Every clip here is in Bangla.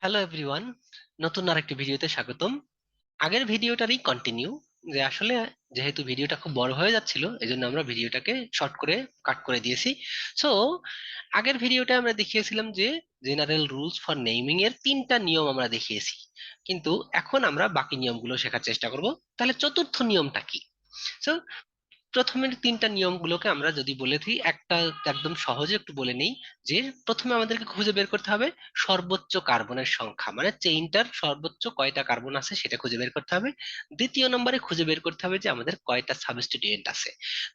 হ্যালো এভরিওয়ান, নতুন আরেকটি ভিডিওতে স্বাগতম। আগের ভিডিওটারই কন্টিনিউ, যে আসলে যেহেতু ভিডিওটা খুব বড় হয়ে যাচ্ছিল এজন্য আমরা ভিডিওটাকে শর্ট করে কাট করে দিয়েছি। সো আগের ভিডিওটা আমরা দেখিয়েছিলাম যে জেনারেল রুলস ফর নেমিং এর তিনটা নিয়ম আমরা দেখিয়েছি, কিন্তু এখন আমরা বাকি নিয়মগুলো শেখার চেষ্টা করব। তাহলে চতুর্থ নিয়মটা কি? সো প্রথমের তিনটা নিয়মগুলোকে আমরা যদি বলে দিই, একটা একদম সহজে একটু বলে নেই। যে প্রথমে আমাদেরকে খুঁজে বের করতে হবে সর্বোচ্চ কার্বনের সংখ্যা, মানে চেইনটার সর্বোচ্চ কয়টা কার্বন আছে সেটা খুঁজে বের করতে হবে। দ্বিতীয় নম্বরে খুঁজে বের করতে হবে যে আমাদের কয়টা সাবস্টিটিউয়েন্ট আছে।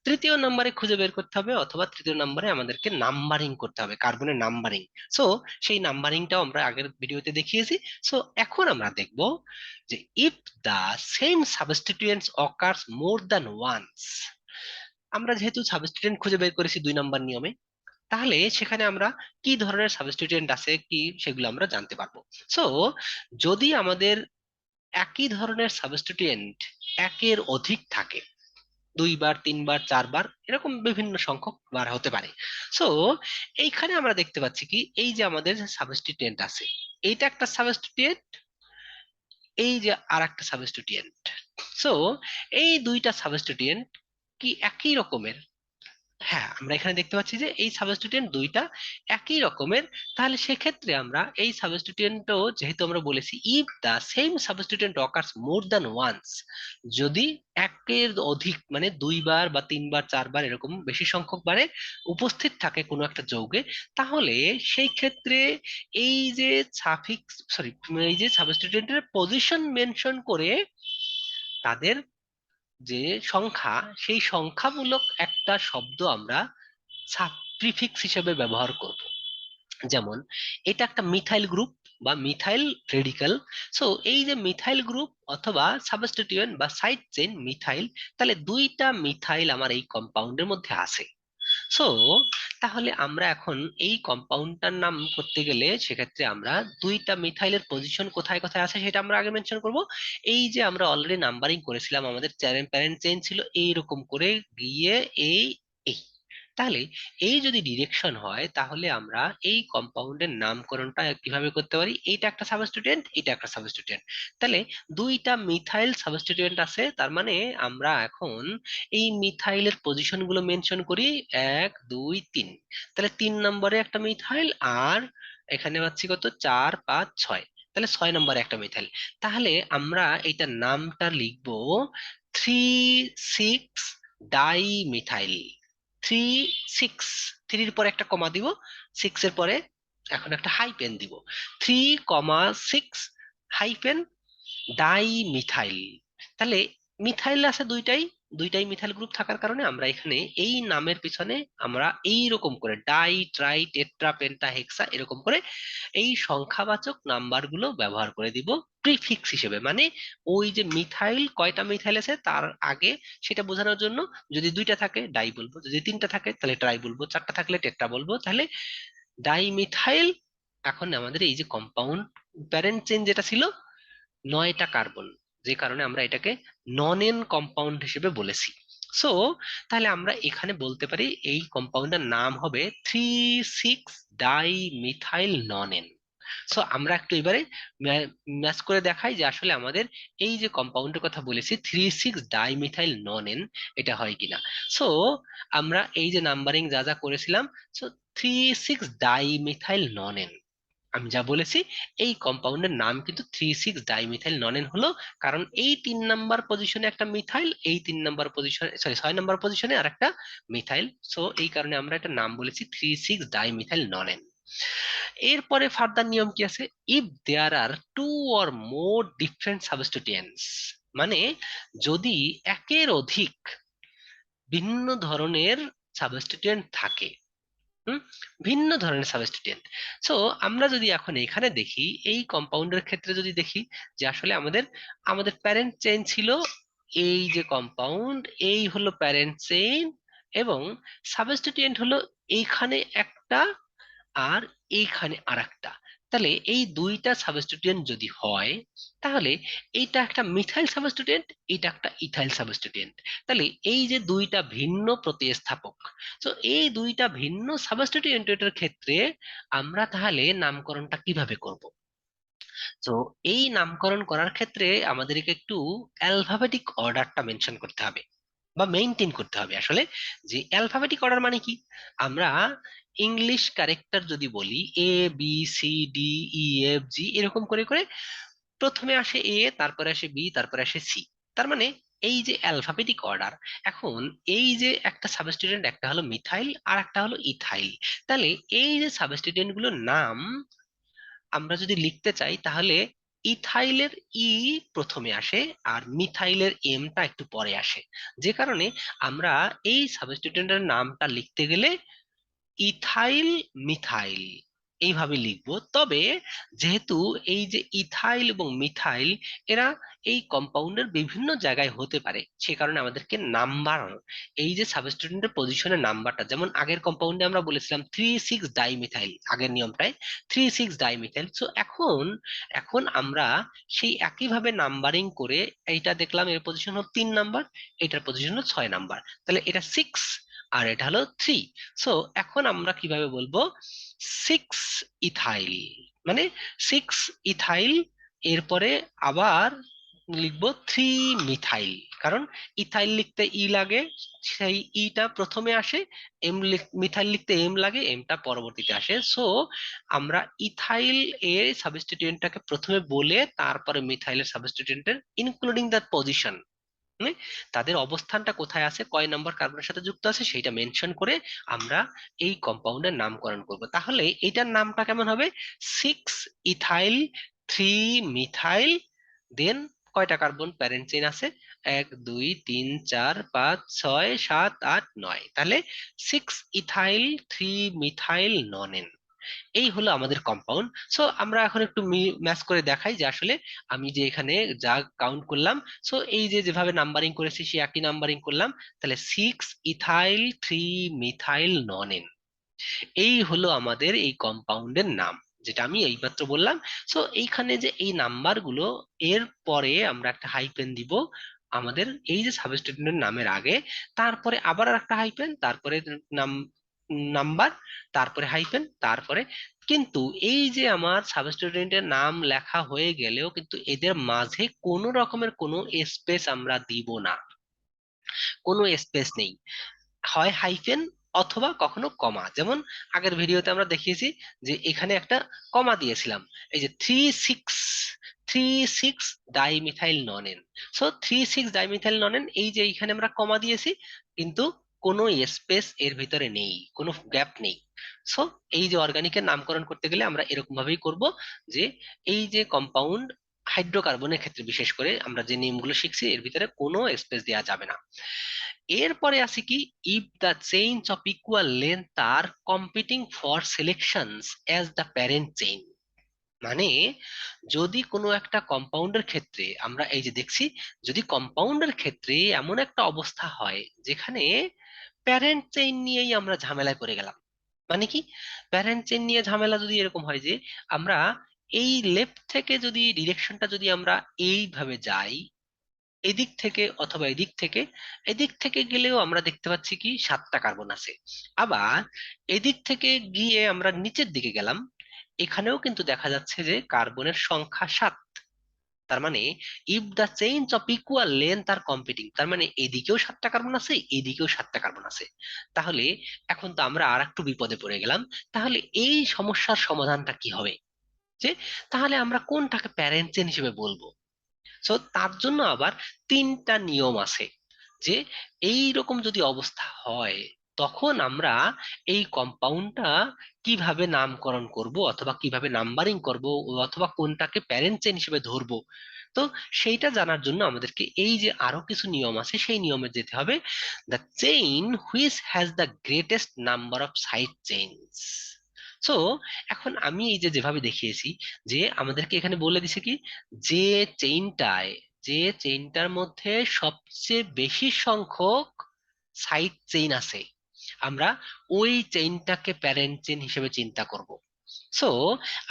তৃতীয় নম্বরে খুঁজে বের করতে হবে, অথবা তৃতীয় নম্বরে আমাদেরকে নাম্বারিং করতে হবে, কার্বনের নাম্বারিং। সো সেই নাম্বারিংটাও আমরা আগের ভিডিওতে দেখিয়েছি। সো এখন আমরা দেখব যে if the same substituents occurs more than once. আমরা যেহেতু সাবস্টিটিউয়েন্ট খুঁজে বের করেছি 2 নম্বর নিয়মে, তাহলে সেখানে আমরা কি ধরনের সাবস্টিটিউয়েন্ট আছে কি সেগুলো আমরা জানতে পারবো। সো যদি আমাদের একই ধরনের সাবস্টিটিউয়েন্ট একের অধিক থাকে, 2বার 3বার 4বার এরকম বিভিন্ন সংখ্যক বার হতে পারে। সো এইখানে আমরা দেখতে পাচ্ছি কি, এই যে আমাদের সাবস্টিটিউয়েন্ট আছে, এইটা একটা সাবস্টিটিউয়েন্ট, এই যে আর একটা সাবস্টিটিউয়েন্ট। সো এই দুইটা সাবস্টিটিউয়েন্ট কি একই রকমের? হ্যাঁ, আমরা এখানে দেখতে পাচ্ছি যে এই সাবস্টিটিউয়েন্ট দুইটা একই রকমের। তাহলে সেক্ষেত্রে আমরা এই সাবস্টিটিউয়েন্টও যেহেতু আমরা বলেছি if the same substituent occurs more than once, যদি একের অধিক মানে 2বার বা 3বার 4বার এরকম বেশি সংখ্যক বারে উপস্থিত থাকে কোনো একটা যৌগে, তাহলে সেই ক্ষেত্রে এই যে সাফিক্স সরি এই যে সাবস্টিটিউয়েন্টের পজিশন মেনশন করে তাদের যে সংখ্যা, সেই সংখ্যামূলক একটা শব্দ আমরা প্রিফিক্স হিসেবে ব্যবহার করব। যেমন এটা একটা মিথাইল গ্রুপ বা মিথাইল রেডিকাল। সো এই যে মিথাইল গ্রুপ অথবা সাবস্টিটিউয়েন্ট বা সাইড চেইন মিথাইল, তাহলে দুইটা মিথাইল আমার এই কম্পাউন্ডের মধ্যে আছে। সো তাহলে আমরা এখন এই কম্পাউন্ডটার নাম করতে গেলে সেক্ষেত্রে আমরা দুইটা মিথাইলের পজিশন কোথায় কোথায় আছে সেটা আমরা আগে মেনশন করব। এই যে আমরা অলরেডি নাম্বারিং করেছিলাম, আমাদের প্যারেন্ট চেইন ছিল এইরকম করে গিয়ে এই এই তাহলে এই যদি ডিরেকশন হয়, তাহলে আমরা এই কম্পাউন্ডের নামকরণটা কিভাবে করতে পারি? এইটা একটা সাবস্টিটিউয়েন্ট, এটা একটা সাবস্টিটিউয়েন্ট, তাহলে দুইটা মিথাইল সাবস্টিটিউয়েন্ট আছে, তার মানে আমরা এখন এই মিথাইলের পজিশন গুলো মেনশন করি 1 2 3। তাহলে 3 নম্বরে একটা মিথাইল, আর এখানে পাচ্ছি কত, 4 5 6, তাহলে 6 নম্বরে একটা মিথাইল। তাহলে আমরা এইটার নামটা লিখবো 3 6 ডাই মিথাইল। 3 6, 3-এর পরে একটা কমা দিব, 6-এর পরে এখন একটা হাইপেন দিব, 3 6 হাইপেন ডাই মিথাইল। তাহলে মিথাইল আছে দুইটাই, দুইটাই মিথাইল গ্রুপ থাকার কারণে আমরা এখানে এই নামের পিছনে আমরা এই রকম করে ডাই ট্রাই টেট্রা পেন্টা হেক্সা এরকম করে এই সংখ্যাবাচক নাম্বার গুলো ব্যবহার করে দিব প্রিফিক্স হিসেবে। মানে ওই যে মিথাইল কয়টা মিথাইল আছে তার আগে সেটা বোঝানোর জন্য, যদি দুইটা থাকে ডাই বলবো, যদি তিনটা থাকে তাহলে ট্রাই বলবো, চারটা থাকলে টেট্রা বলবো। তাহলে ডাই মিথাইল, এখন আমাদের এই যে কম্পাউন্ড প্যারেন্ট চেইন যেটা ছিল 9টা কার্বন, যে কারণে আমরা এটাকে নন এন কম্পাউন্ড হিসেবে বলেছি। সো তাহলে আমরা এখানে বলতে পারি এই কম্পাউন্ডের নাম হবে 3 6 ডাই মিথাইল নন এন। সো আমরা একটু এবারে ম্যাচ করে দেখাই যে আসলে আমাদের এই যে কম্পাউন্ডের কথা বলেছি 3 6 ডাই মিথাইল নন এন, এটা হয় কিনা। সো আমরা এই যে নাম্বারিং যা যা করেছিলাম, সো 3 6 ডাই মিথাইল নন এন, আমি যা বলেছি এই কম্পাউন্ডের নাম কিন্তু 3 6 ডাইমিথাইল ননেন হলো, কারণ এই 3 নাম্বার পজিশনে একটা মিথাইল, এই 3 নাম্বার পজিশনে সরি 6 নাম্বার পজিশনে আর একটা মিথাইল। সো এই কারণে আমরা একটা নাম বলেছি 3 6 ডাইমিথাইল ননেন। এরপরে ফার্দার নিয়ম কি আছে? If there are 2 or more different substituents, মানে যদি একের অধিক ভিন্ন ধরনের সাবস্টিটিউয়েন্ট থাকে, হুম, ভিন্ন ধরনের সাবস্টিটিউয়েন্ট। সো আমরা যদি এখন এখানে দেখি এই কম্পাউন্ডের ক্ষেত্রে যদি দেখি যে আসলে আমাদের আমাদের প্যারেন্ট চেইন ছিল এই যে কম্পাউন্ড, এই হলো প্যারেন্ট চেইন, এবং সাবস্টিটিউয়েন্ট হলো এইখানে একটা আর এইখানে আরেকটা। তাহলে এই দুইটা সাবস্টিটিউয়েন্ট যদি হয়, তাহলে এইটা একটা মিথাইল সাবস্টিটিউয়েন্ট, এটা একটা ইথাইল সাবস্টিটিউয়েন্ট। তাহলে এই যে দুইটা ভিন্ন প্রতিস্থাপক, তো এই দুইটা ভিন্ন সাবস্টিটিউয়েন্টের ক্ষেত্রে আমরা তাহলে নামকরণটা কিভাবে করব? তো এই নামকরণ করার ক্ষেত্রে আমাদেরকে একটু অ্যালফাবেটিক অর্ডারটা মেনশন করতে হবে বা মেইনটেইন করতে হবে আসলে। যে অ্যালফাবেটিক অর্ডার মানে কি, আমরা ইংলিশ ক্যারেক্টার যদি বলি A B C D E F G এরকম করে করে প্রথমে আসে এ, তারপরে আসে বি, তারপরে আসে সি। তার মানে এই যে অ্যালফাবেটিক অর্ডার। এখন এই যে একটা সাবস্টিটিউয়েন্ট, একটা হলো মিথাইল আর একটা হলো ইথাইল, তাহলে এই যে সাবস্টিটিউয়েন্ট গুলোর নাম আমরা যদি লিখতে চাই তাহলে ইথাইলের ই প্রথমে আসে আর মিথাইলের এমটা একটু পরে আসে। যে কারণে আমরা এই সাবস্টিটিউয়েন্টের নামটা লিখতে গেলে ইথাইল মিথাইল এইভাবে লিখবো। তবে যেহেতু এই যে ইথাইল এবং মিথাইল এরা এই কম্পাউন্ডের বিভিন্ন জায়গায় হতে পারে, সে কারণে আমাদেরকে নাম্বার, এই যে সাবস্টিটিউয়েন্টের পজিশনের নাম্বারটা, যেমন আগের কম্পাউন্ডে আমরা বলেছিলাম 3,6-ডাইমিথাইল, আগের নিয়মটায় 3,6-ডাইমিথাইল। সো এখন এখন আমরা সেই একইভাবে নাম্বারিং করে এইটা দেখলাম এর পজিশন হলো 3 নাম্বার, এটার পজিশন হলো 6 নাম্বার, তাহলে এটা 6 আর এটা হলো 3। সো এখন আমরা কিভাবে বলবো, 6 ইথাইল, মানে 6 ইথাইল, এরপরে আবার লিখবো 3 মিথাইল। কারণ ইথাইল লিখতে ই লাগে, সেই ইটা প্রথমে আসে, মিথাইল লিখতে এম লাগে, এমটা পরবর্তীতে আসে। সো আমরা ইথাইল এর সাবস্টিটিউয়েন্টটাকে প্রথমে বলে তারপরে মিথাইলের সাবস্টিটিউয়েন্টের ইনক্লুডিং দ্য পজিশন, মানে তাদের অবস্থানটা কোথায় আছে, কয় নম্বর কার্বনের সাথে যুক্ত আছে সেইটা মেনশন করে আমরা এই কম্পাউন্ডের নামকরণ করব। তাহলে এটার নামটা কেমন হবে, 6 ইথাইল 3 মিথাইল, দেন কয়টা কার্বন প্যারেন্ট চেইন আছে, 1 2 3 4 5 6 7 8 9, তাহলে 6 ইথাইল 3 মিথাইল নন। এই হলো আমাদের কম্পাউন্ড। সো আমরা এখন একটু ম্যাচ করে দেখাই যে আসলে আমি যে এখানে যা কাউন্ট করলাম, সো এই যে যেভাবে নাম্বারিং করেছি সেই একই নাম্বারিং করলাম, তাহলে 6 ইথাইল 3 মিথাইল নন। এই হলো আমাদের এই কম্পাউন্ডের নাম, যেটা আমি এইমাত্র বললাম। সো এইখানে যে এই নাম্বার গুলো, এর পরে আমরা একটা হাইপেন দিব আমাদের এই যে সাবস্টিটিউয়েন্টের নামের আগে, তারপরে আবার আর একটা হাইপেন, তারপরে নাম, নাম্বার, তারপরে হাইপেন, তারপরে। কিন্তু এই যে আমার সাবস্টিটিউয়েন্টের নাম লেখা হয়ে গেলেও কিন্তু এদের মাঝে কোনো রকমের কোনো স্পেস আমরা দিব না, কোনো স্পেস নেই, হয় হাইফেন অথবা কখনো কমা। যেমন আগের ভিডিওতে আমরা দেখিয়েছি যে এখানে একটা কমা দিয়েছিলাম, এই যে 3,6 ডাইমিথাইল ননেন। সো 3,6 ডাইমিথাইল ননেন, এই যে এইখানে আমরা কমা দিয়েছি, কিন্তু কোনো স্পেস এর ভিতরে নেই, কোনো গ্যাপ নেই। সো এই যে অর্গানিকের নামকরণ করতে গেলে আমরা এরকম ভাবেই করব, যে এই যে কম্পাউন্ড হাইড্রোকার্বনের ক্ষেত্রে বিশেষ করে আমরা যে নিয়মগুলো শিখছি এর ভিতরে কোনো স্পেস দেওয়া যাবে না। এরপরে আছে কি, if the chains of equal length are competing for selections as the parent chain. মানে যদি কোনো একটা কম্পাউন্ডের ক্ষেত্রে আমরা এই যে দেখছি, যদি কম্পাউন্ডের ক্ষেত্রে এমন একটা অবস্থা হয় যেখানে প্যারেন্ট চেইন নিয়েই আমরা ঝামেলায় পড়ে গেলাম। মানে কি, প্যারেন্ট চেইন নিয়ে ঝামেলা যদি এরকম হয় যে আমরা এই লেফট থেকে যদি ডিরেকশনটা যদি আমরা এইভাবে যাই, এদিক থেকে অথবা এদিক থেকে, এদিক থেকে গেলেও আমরা দেখতে পাচ্ছি কি 7টা কার্বন আছে। আবার এদিক থেকে গিয়ে আমরা নিচের দিকে গেলাম, এখানেও কিন্তু দেখা যাচ্ছে যে কার্বনের সংখ্যা 7। তার মানে if the chains of equal length are competing, তার মানে এদিকেও 7টা কার্বন আছে, এদিকেও 7টা কার্বন আছে। তাহলে এখন তো আমরা আর একটু বিপদে পড়ে গেলাম। তাহলে এই সমস্যার সমাধানটা কি হবে, যে তাহলে আমরা কোনটাকে প্যারেন্ট চেইন হিসেবে বলবো। সো তার জন্য আবার 3টা নিয়ম আছে, যে এই রকম যদি অবস্থা হয় তখন আমরা এই কম্পাউন্ডটা কিভাবে নামকরণ করব অথবা কিভাবে নাম্বারিং করব, অথবা কোনটাকে প্যারেন্ট চেইন হিসেবে ধরবো। তো সেইটা জানার জন্য আমাদেরকে এই যে আরো কিছু নিয়ম আছে সেই নিয়মে যেতে হবে। The chain which has the greatest number of side chains. So এখন আমি এই যে যেভাবে দেখিয়েছি, যে আমাদেরকে এখানে বলে দিছে কি, যে চেইনটায়, যে চেইনটার মধ্যে সবচেয়ে বেশি সংখ্যক সাইড চেইন আছে, আমরা ওই চেইনটাকে প্যারেন্ট চেইন হিসেবে চিন্তা করব। সো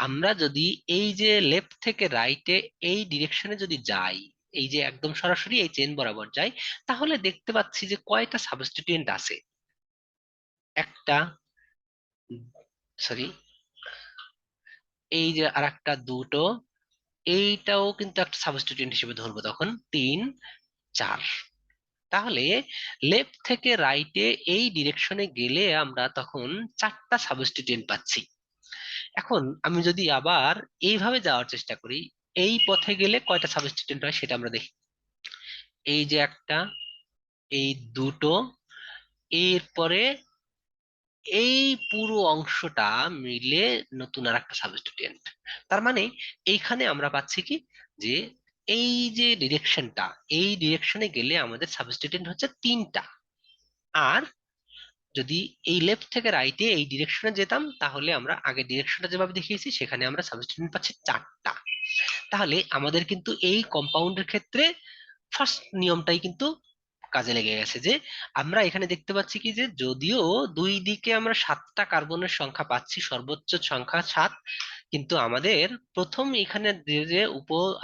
আমরা যদি এই যে লেফট থেকে রাইটে এই ডিরেকশনে যদি যাই, এই যে একদম সরাসরি এই চেইন বরাবর যাই, তাহলে দেখতে পাচ্ছি যে কয়টা সাবস্টিটিউয়েন্ট আছে, একটা, সরি, এই যে আরেকটা, দুটো, এইটাও কিন্তু একটা সাবস্টিটিউয়েন্ট হিসেবে ধরবো তখন 3 4। তাহলে লেফট থেকে রাইটে এই ডিরেকশনে গেলে আমরা তখন 4টা সাবস্টিটিউয়েন্ট পাচ্ছি। এখন আমি যদি আবার এইভাবে যাওয়ার চেষ্টা করি, এই পথে গেলে কয়টা সাবস্টিটিউয়েন্ট হয় সেটা আমরা দেখি। এই যে একটা, এই দুটো, এরপরে এই পুরো অংশটা মিলে নতুন আর একটা সাবস্টিটিউয়েন্ট। তার মানে এইখানে আমরা পাচ্ছি কি, যে এই যে ডিরেকশনটা, এই ডিরেকশনে গেলে আমাদের সাবস্টিটিউয়েন্ট হচ্ছে 3টা। আর যদি এই লেফট থেকে রাইটে এই ডিরেকশনে যেতাম, তাহলে আমরা আগে ডিরেকশনটা যেভাবে দেখিয়েছি সেখানে আমরা সাবস্টিটিউয়েন্ট পাচ্ছি 4টা। তাহলে আমাদের কিন্তু এই কম্পাউন্ডের ক্ষেত্রে ফার্স্ট নিয়মটাই কিন্তু কাজে লেগে গেছে, যে আমরা এখানে দেখতে পাচ্ছি কি, যে যদিও দুই দিকে আমরা 7টা কার্বনের সংখ্যা পাচ্ছি, সর্বোচ্চ সংখ্যা 7, কিন্তু আমাদের প্রথম এখানে যে যে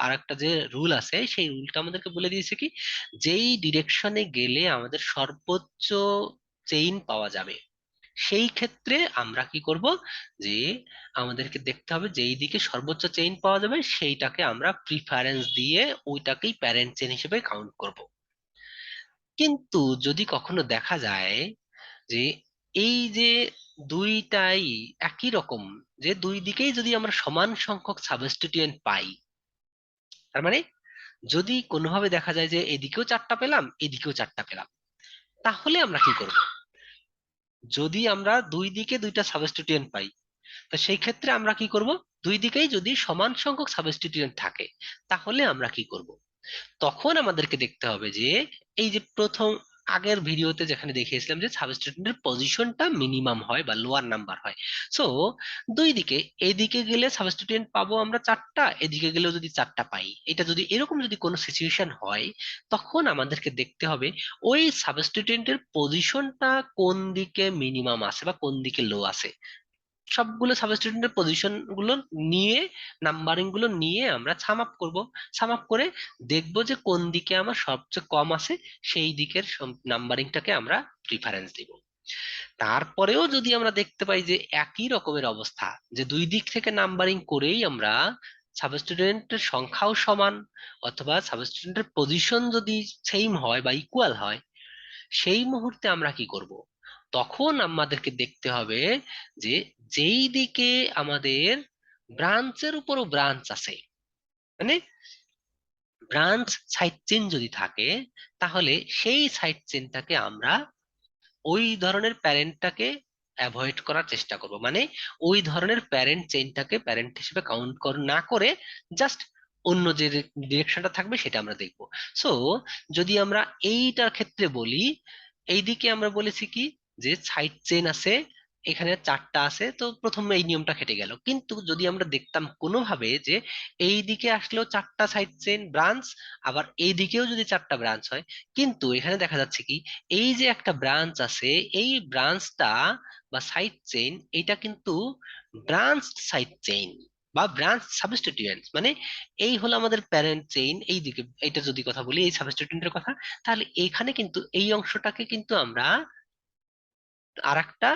আর একটা যে রুল আছে, সেই রুলটা আমাদেরকে বলে দিয়েছে কি, যেই ডিরেকশনে গেলে আমাদের সর্বোচ্চ চেইন পাওয়া যাবে, সেই ক্ষেত্রে আমরা কি করব, যে আমাদেরকে দেখতে হবে যেই দিকে সর্বোচ্চ চেইন পাওয়া যাবে সেইটাকে আমরা প্রিফারেন্স দিয়ে ওইটাকেই প্যারেন্ট চেইন হিসেবে কাউন্ট করব। কিন্তু যদি কখনো দেখা যায় যে এই যে দুইটাই একই রকম, যে দুই দিকেই যদি আমরা সমান সংখ্যক সাবস্টিটিউয়েন্ট পাই, তার মানে যদি কোনোভাবে দেখা যায় যে এদিকেও 4টা পেলাম, এদিকেও 4টা পেলাম, তাহলে আমরা কি করব? যদি আমরা দুই দিকে দুইটা সাবস্টিটিউয়েন্ট পাই, তো সেই ক্ষেত্রে আমরা কি করব? দুই দিকেই যদি সমান সংখ্যক সাবস্টিটিউয়েন্ট থাকে, তাহলে আমরা কি করব? তখন আমাদেরকে দেখতে হবে যে এই যে প্রথম আগের ভিডিওতে যেখানে দেখিয়েছিলাম যে সাবস্টিটিউয়েন্টের পজিশনটা মিনিমাম হয় বা লোয়ার নাম্বার হয়। সো দুই দিকে, এদিকে গেলে সাবস্টিটিউয়েন্ট পাবো আমরা 4টা, এদিকে গেলেও যদি 4টা পাই, এটা যদি এরকম যদি কোনো সিচুয়েশন হয়, তখন আমাদেরকে দেখতে হবে ওই সাবস্টিটিউয়েন্টের পজিশনটা কোন দিকে মিনিমাম আছে বা কোন দিকে লো আছে। সবগুলো সাবস্টিটিউয়েন্টের পজিশন গুলো নিয়ে, নাম্বারিং গুলো নিয়ে আমরা সাম আপ করব। সাম আপ করে দেখব যে কোন দিকে আমার সবচেয়ে কম আছে, সেই দিকের নাম্বারিংটাকে আমরা প্রিফারেন্স দিব। তারপরেও যদি আমরা দেখতে পাই যে একই রকমের অবস্থা, যে দুই দিক থেকে নাম্বারিং করেই আমরা সাবস্টিটিউয়েন্টের সংখ্যাও সমান, অথবা সাবস্টিটিউয়েন্টের পজিশন যদি সেম হয় বা ইকুয়াল হয়, সেই মুহূর্তে আমরা কি করব? তখন আমাদেরকে দেখতে হবে যে যেই দিকে আমাদের ব্রাঞ্চের উপরও ব্রাঞ্চ আছে, মানে ব্রাঞ্চ সাইড চেন যদি থাকে, তাহলে সেই সাইড চেনটাকে আমরা ওই ধরনের প্যারেন্টটাকে অ্যাভয়েড করার চেষ্টা করব। মানে ওই ধরনের প্যারেন্ট চেইনটাকে প্যারেন্ট হিসেবে কাউন্ট না করে জাস্ট অন্য যে ডিরেকশনটা থাকবে সেটা আমরা দেখব। সো যদি আমরা এইটার ক্ষেত্রে বলি, এইদিকে আমরা বলেছি কি, যে সাইড চেইন আছে, এখানে 4টা আছে, তো প্রথমে এই নিয়মটা খেটে গেল। কিন্তু যদি আমরা দেখতাম কোনোভাবে যে এই দিকে আসলেও 4টা সাইড চেইন ব্রাঞ্চ, আবার এই দিকেও যদি 4টা ব্রাঞ্চ হয়, কিন্তু এখানে দেখা যাচ্ছে কি, এই যে একটা ব্রাঞ্চ আছে, এই ব্রাঞ্চটা বা সাইড চেইন, এটা কিন্তু ব্রাঞ্চ সাইড চেইন বা ব্রাঞ্চ সাবস্টিটিউয়েন্ট, মানে এই হলো আমাদের প্যারেন্ট চেইন। এই দিকে এটা যদি কথা বলি, এই সাবস্টিটিউয়েন্টের কথা, তাহলে এখানে কিন্তু এই অংশটাকে কিন্তু আমরা আর একটা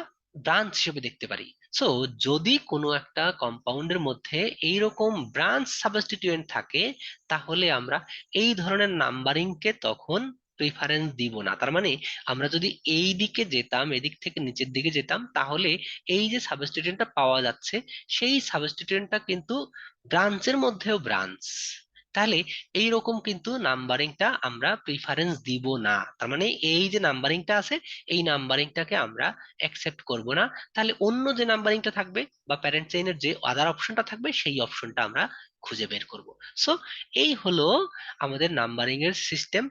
ব্রাঞ্চ হিসেবে দেখতে পারি। সো যদি কোনো একটা কম্পাউন্ডের মধ্যে এইরকম ব্রাঞ্চ সাবস্টিটিউয়েন্ট থাকে, তাহলে আমরা এই ধরনের নাম্বারিংকে তখন প্রিফারেন্স দিব না। তার মানে আমরা যদি এই দিকে যেতাম, এদিক থেকে নিচের দিকে যেতাম, তাহলে এই যে সাবস্টিটিউয়েন্টটা পাওয়া যাচ্ছে, সেই সাবস্টিটিউয়েন্টটা কিন্তু ব্রাঞ্চের মধ্যেও ব্রাঞ্চ, তাহলে এইরকম কিন্তু নাম্বারিংটা আমরা প্রিফারেন্স দিব না। তার মানে এই যে নাম্বারিংটা আছে, এই নাম্বারিংটাকে আমরা অ্যাকসেপ্ট করব না। তাহলে অন্য যে নাম্বারিংটা থাকবে বা প্যারেন্ট চেইনের যে আদার অপশনটা থাকবে, সেই অপশনটা আমরা খুঁজে বের করব। সো এই হলো আমাদের নাম্বারিং এর সিস্টেম।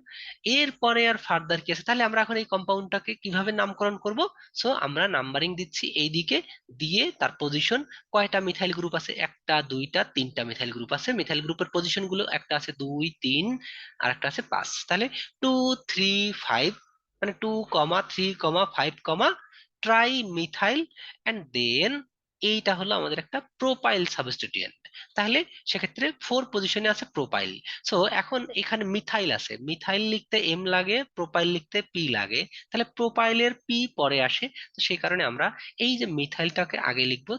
এরপরে আর ফার্দার কি আছে, তাহলে আমরা এখন এই কম্পাউন্ডটাকে কিভাবে নামকরণ করব? সো আমরা নাম্বারিং দিচ্ছি এইদিকে, দিয়ে তার পজিশন, কয়টা মিথাইল গ্রুপ আছে, একটা দুইটা তিনটা মিথাইল গ্রুপ আছে। মিথাইল গ্রুপের পজিশন গুলো, একটা আছে 2 3, আর একটা আছে 5। তাহলে 2 3 5, মানে 2 3 5 ট্রাই মিথাইল, এন্ড দেন এইটা হলো আমাদের একটা প্রোপাইল সাবস্টিটিউয়েন্ট। তাহলে সেক্ষেত্রে 4 পজিশনে আছে প্রোপাইল। সো এখন এখানে মিথাইল আছে, মিথাইল লিখতে এম লাগে, প্রোপাইল লিখতে পি লাগে, তাহলে প্রোপাইলের পি পরে আসে। তো সেই কারণে আমরা এই যে মিথাইলটাকে আগে লিখবো।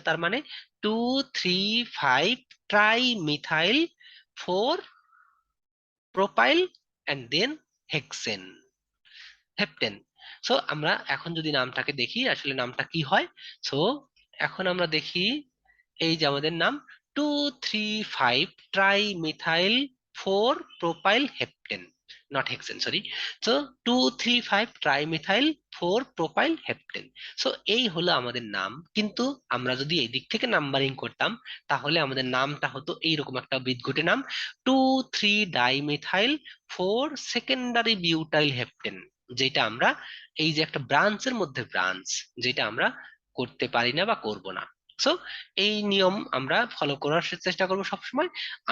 তার মানে 2 3 5 trimethyl 4 propyl and then hexane heptane. So আমরা এখন যদি নামটাকে দেখি আসলে নামটা কি হয়। সো এখন আমরা দেখি এই যে আমাদের নাম 2 3 5 trimethyl 4 propyl heptane, not hexane, sorry. So 2 3 5 trimethyl 4 propyl heptane. So এই হলো আমাদের নাম। কিন্তু আমরা যদি এই দিক থেকে নাম্বারিং করতাম তাহলে আমাদের নামটা হতো এইরকম একটা বিদঘুটে নাম, 2 3 ডাইমিথাইল 4 সেকেন্ডারি বিউটাইল হেপটেন। যেটা আমরা এই যে একটা ব্রাঞ্চের মধ্যে ব্রাঞ্চ, যেটা আমরা করতে পারি না বা করব না। সো এই নিয়ম আমরা ফলো করার চেষ্টা করবো সবসময়।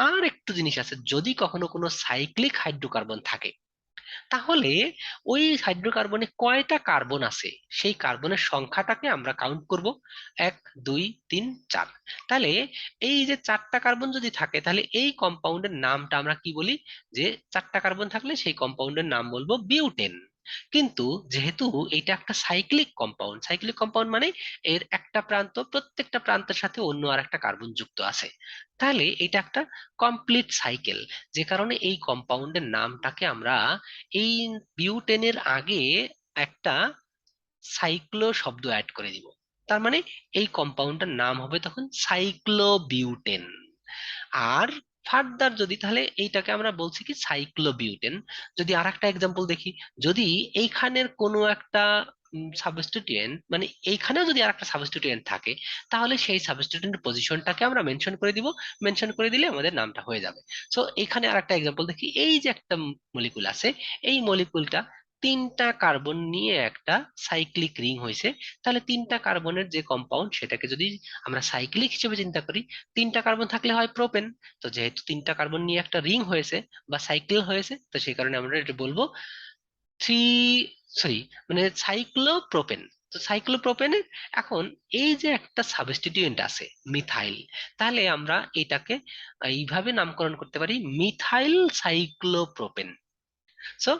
আর একটু জিনিস আছে, যদি কখনো কোনো সাইক্লিক হাইড্রোকার্বন থাকে তাহলে ওই হাইড্রোকার্বনে কয়টা কার্বন আছে সেই কার্বনের সংখ্যাটাকে আমরা কাউন্ট করব, 1 2 3 4। তাহলে এই যে 4টা কার্বন যদি থাকে তাহলে এই কম্পাউন্ডের নামটা আমরা কি বলি, যে 4টা কার্বন থাকলে সেই কম্পাউন্ডের নাম বলবো বিউটেন। কিন্তু যেহেতু এটা একটা সাইক্লিক কম্পাউন্ড, সাইক্লিক কম্পাউন্ড মানে এর একটা প্রান্ত প্রত্যেকটা প্রান্তের সাথে অন্য আর একটা কার্বন যুক্ত আছে, তাহলে এটা একটা কমপ্লিট সাইকেল। যে কারণে এই কম্পাউন্ডের নামটাকে আমরা এই বিউটেনের আগে একটা সাইক্লো শব্দ অ্যাড করে দিব। তার মানে এই কম্পাউন্ডটার নাম হবে তখন সাইক্লোবিউটেন। আর ফার্দার যদি, তাহলে এইটাকে আমরা বলছি কি সাইক্লোবিউটেন। যদি আর একটা এক্সাম্পল দেখি, যদি এইখানের কোনো একটা সাবস্টিটিউয়েন্ট, মানে এইখানেও যদি আর একটা সাবস্টিটিউয়েন্ট থাকে তাহলে সেই সাবস্টিটিউয়েন্টের পজিশনটাকে আমরা মেনশন করে দিব। মেনশন করে দিলে আমাদের নামটা হয়ে যাবে। সো এখানে আর একটা এক্সাম্পল দেখি, এই যে একটা মলিকুল আছে, এই মলিকুলটা 3টা কার্বন নিয়ে একটা সাইক্লিক রিং হয়েছে। তাহলে 3টা কার্বনের যে কম্পাউন্ড সেটাকে যদি আমরা সাইক্লিক হিসেবে চিন্তা করি, 3টা কার্বন থাকলে হয় প্রোপেন। তো যেহেতু 3টা কার্বন নিয়ে একটা রিং হয়েছে বা সাইকেল হয়েছে, তো সেই কারণে আমরা এটা বলবো থ্রি, সরি, মানে সাইক্লোপ্রোপেন। তো সাইক্লোপ্রোপেনের এখন এই যে একটা সাবস্টিটিউয়েন্ট আছে মিথাইল, তাহলে আমরা এটাকে এইভাবে নামকরণ করতে পারি মিথাইল সাইক্লোপ্রোপেন। সো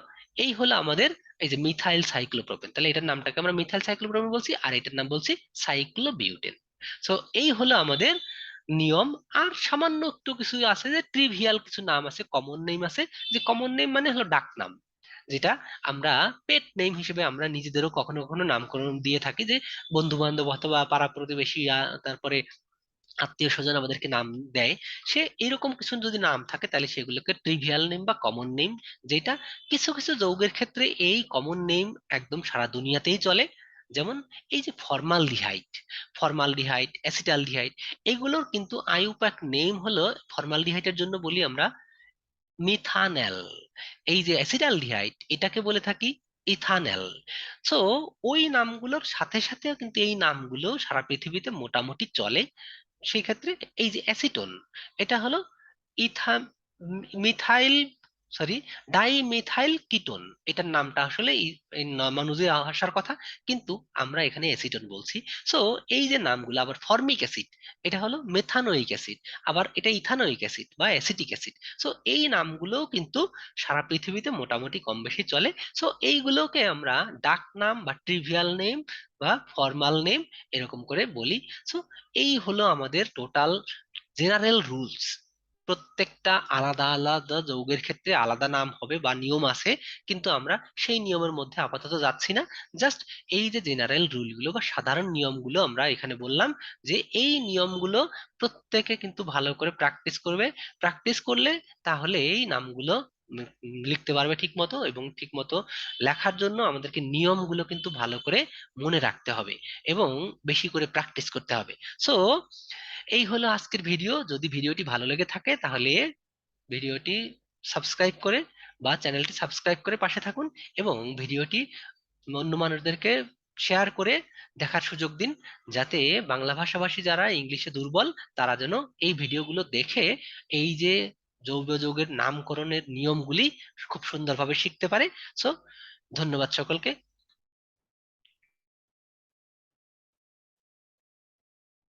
এই হলো আমাদের এই যে মিথাইল সাইক্লোপ্রোপেন। তাহলে এটার নামটাকে আমরা মিথাইল সাইক্লোপ্রোপেন বলছি আর এটার নাম বলছি সাইক্লোবিউটেন। সো এই হলো আমাদের নিয়ম। আর সামান্য একটু কিছু আছে যে ট্রিভিয়াল কিছু নাম আছে, কমন নেম আছে। যে কমন নেম মানে হলো ডাক নাম, যেটা আমরা পেট নেম হিসেবে আমরা নিজেদেরও কখনো কখনো নামকরণ দিয়ে থাকি, যে বন্ধু বান্ধব অথবা পাড়া প্রতিবেশী তারপরে আত্মীয় স্বজন আমাদেরকে নাম দেয়। সে এরকম কিছু যদি নাম থাকে তাহলে সেগুলোকে ট্রিভিয়াল নেম বা কমন নেম। যেটা কিছু কিছু যৌগের ক্ষেত্রে এই কমন নেম একদম সারা দুনিয়াতেই চলে। যেমন এই যে ফর্মালডিহাইড, ফর্মালডিহাইড, অ্যাসিটালডিহাইড, এগুলোর কিন্তু আইউপ্যাক নেম হলো, ফর্মালডিহাইডের জন্য বলি আমরা মিথানেল। এই যে অ্যাসিটালডিহাইড এটাকে বলে থাকি ইথানেল। সো ওই নামগুলোর সাথে সাথেও কিন্তু এই নামগুলো সারা পৃথিবীতে মোটামুটি চলে। সেই ক্ষেত্রে এই যে অ্যাসিটোন, এটা হলো ইথা মিথাইল, সরি, ডাইমিথাইল কিটোন। এটার নামটা আসলে এই মানুষে আসার কথা, কিন্তু আমরা এখানে অ্যাসিটোন বলছি। সো এই যে নামগুলো, আবার ফর্মিক অ্যাসিড, এটা হলো মেথানোইক অ্যাসিড, আবার এটা ইথানোইক অ্যাসিড বা অ্যাসিটিক অ্যাসিড। সো এই নামগুলো কিন্তু সারা পৃথিবীতে মোটামুটি কম বেশি চলে। সো এইগুলোকে আমরা ডাক নাম বা ট্রিভিয়াল নেম বা ফর্মাল নেম এরকম করে বলি। সো এই হলো আমাদের টোটাল জেনারেল রুলস। প্রত্যেকটা আলাদা আলাদা যৌগের ক্ষেত্রে আলাদা নাম হবে বা নিয়ম আছে, কিন্তু আমরা সেই নিয়মের মধ্যে আপাতত যাচ্ছি না। জাস্ট এই যে জেনারেল রুলগুলো বা সাধারণ নিয়মগুলো আমরা এখানে বললাম, যে এই নিয়মগুলো প্রত্যেকে কিন্তু ভালো করে প্র্যাকটিস করবে। প্র্যাকটিস করলে তাহলে এই নামগুলো লিখতে পারবে ঠিক মতো, এবং ঠিক মতো লেখার জন্য আমাদেরকে নিয়মগুলো কিন্তু ভালো করে মনে রাখতে হবে এবং বেশি করে প্র্যাকটিস করতে হবে। সো এই হলো আজকের ভিডিও। যদি ভিডিওটি ভালো লেগে থাকে তাহলে ভিডিওটি সাবস্ক্রাইব করে বা চ্যানেলটি সাবস্ক্রাইব করে পাশে থাকুন, এবং ভিডিওটি অন্য মানুষদেরকে শেয়ার করে দেখার সুযোগ দিন, যাতে বাংলা ভাষাভাষী যারা ইংলিশে দুর্বল তারা যেন এই ভিডিওগুলো দেখে এই যে যৌগ যৌগের নামকরণের নিয়মগুলি খুব সুন্দরভাবে শিখতে পারে। সো ধন্যবাদ সকলকে।